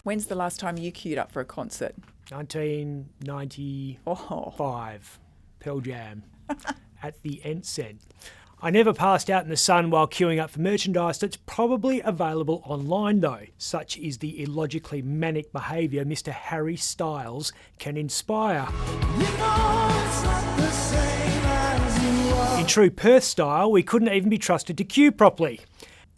When's the last time you queued up for a concert? 1995, Pearl Jam, at the Ensign. I never passed out in the sun while queuing up for merchandise that's probably available online though. Such is the illogically manic behaviour Mr. Harry Styles can inspire. In true Perth style, we couldn't even be trusted to queue properly.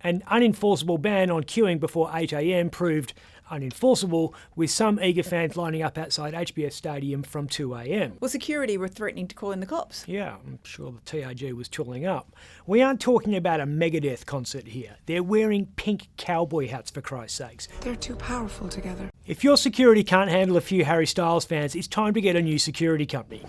An unenforceable ban on queuing before 8 a.m. proved unenforceable, with some eager fans lining up outside HBF Stadium from 2 a.m. Well, security were threatening to call in the cops. Yeah, I'm sure the TRG was tooling up. We aren't talking about a Megadeth concert here. They're wearing pink cowboy hats, for Christ's sakes. They're too powerful together. If your security can't handle a few Harry Styles fans, it's time to get a new security company.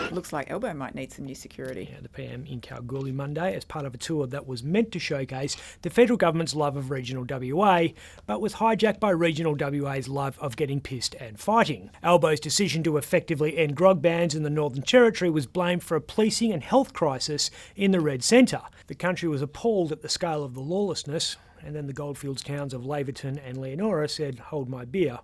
Looks like Elbow might need some new security. Yeah, the PM in Kalgoorlie Monday as part of a tour that was meant to showcase the federal government's love of regional WA, but was hijacked by regional WA's love of getting pissed and fighting. Elbow's decision to effectively end grog bans in the Northern Territory was blamed for a policing and health crisis in the Red Centre. The country was appalled at the scale of the lawlessness, and then the goldfields towns of Laverton and Leonora said, "Hold my beer,"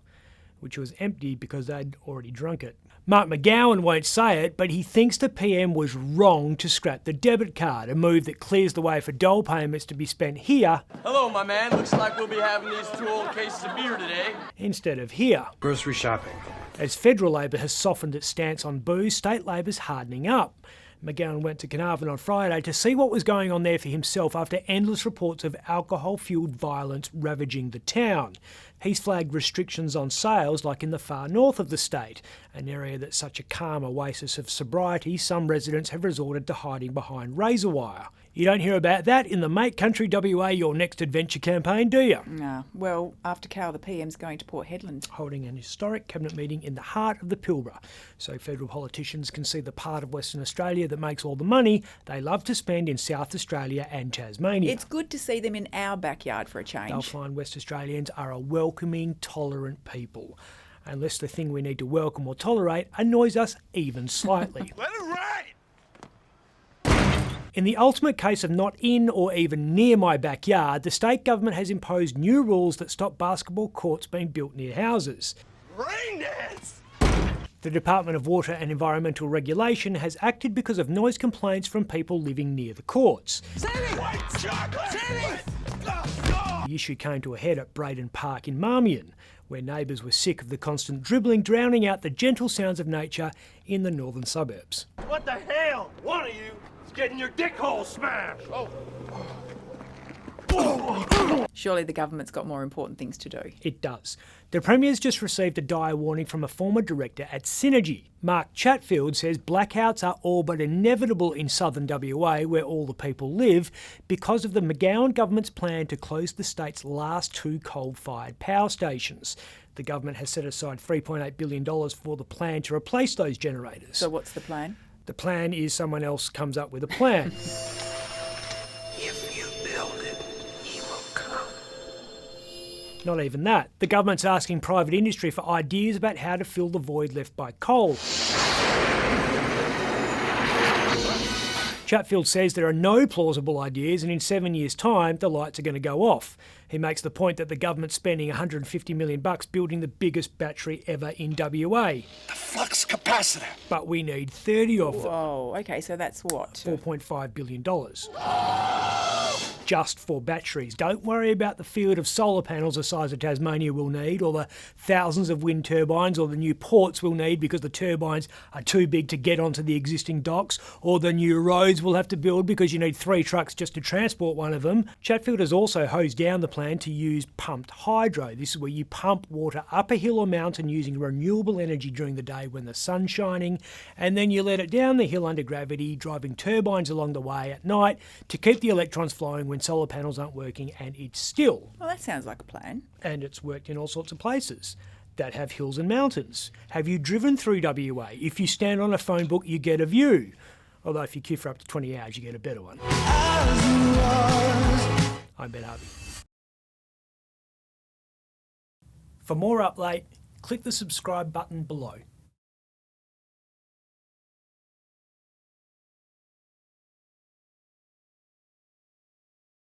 which was empty because they'd already drunk it. Mark McGowan won't say it, but he thinks the PM was wrong to scrap the debit card, a move that clears the way for dole payments to be spent here. Hello, my man. Looks like we'll be having these 2 old cases of beer today. Instead of here. Grocery shopping. As federal Labor has softened its stance on booze, state Labor's hardening up. McGowan went to Carnarvon on Friday to see what was going on there for himself after endless reports of alcohol-fuelled violence ravaging the town. He's flagged restrictions on sales like in the far north of the state, an area that's such a calm oasis of sobriety some residents have resorted to hiding behind razor wire. You don't hear about that in the Make Country WA Your Next Adventure campaign, do you? No. Well, after Cal, the PM's going to Port Hedland. Holding an historic cabinet meeting in the heart of the Pilbara, so federal politicians can see the part of Western Australia that makes all the money they love to spend in South Australia and Tasmania. It's good to see them in our backyard for a change. They'll find West Australians are a welcoming, tolerant people. Unless the thing we need to welcome or tolerate annoys us even slightly. Let it ride! In the ultimate case of not in or even near my backyard, the state government has imposed new rules that stop basketball courts being built near houses. Rain dance! The Department of Water and Environmental Regulation has acted because of noise complaints from people living near the courts. White chocolate! The issue came to a head at Braden Park in Marmion, where neighbours were sick of the constant dribbling drowning out the gentle sounds of nature in the northern suburbs. What the hell? One of you is getting your dick hole smashed! Oh. Surely the government's got more important things to do. It does. The Premier's just received a dire warning from a former director at Synergy. Mark Chatfield says blackouts are all but inevitable in southern WA, where all the people live, because of the McGowan government's plan to close the state's last 2 coal-fired power stations. The government has set aside $3.8 billion for the plan to replace those generators. So what's the plan? The plan is someone else comes up with a plan. If you build it, he will come. Not even that. The government's asking private industry for ideas about how to fill the void left by coal. Chatfield says there are no plausible ideas, and in 7 years' time, the lights are going to go off. He makes the point that the government's spending $150 million building the biggest battery ever in WA. The flux capacitor. But we need 30 of them. Oh, okay, so that's what? $4.5 billion. Just for batteries. Don't worry about the field of solar panels the size of Tasmania will need, or the thousands of wind turbines, or the new ports we'll need because the turbines are too big to get onto the existing docks, or the new roads we'll have to build because you need 3 trucks just to transport one of them. Chatfield has also hosed down the plan to use pumped hydro. This is where you pump water up a hill or mountain using renewable energy during the day when the sun's shining, and then you let it down the hill under gravity, driving turbines along the way at night to keep the electrons flowing when solar panels aren't working, and it's still. Well, that sounds like a plan. And it's worked in all sorts of places that have hills and mountains. Have you driven through WA? If you stand on a phone book, you get a view. Although if you queue for up to 20 hours, you get a better one. I'm Ben Harvey. For more Up Late, click the subscribe button below.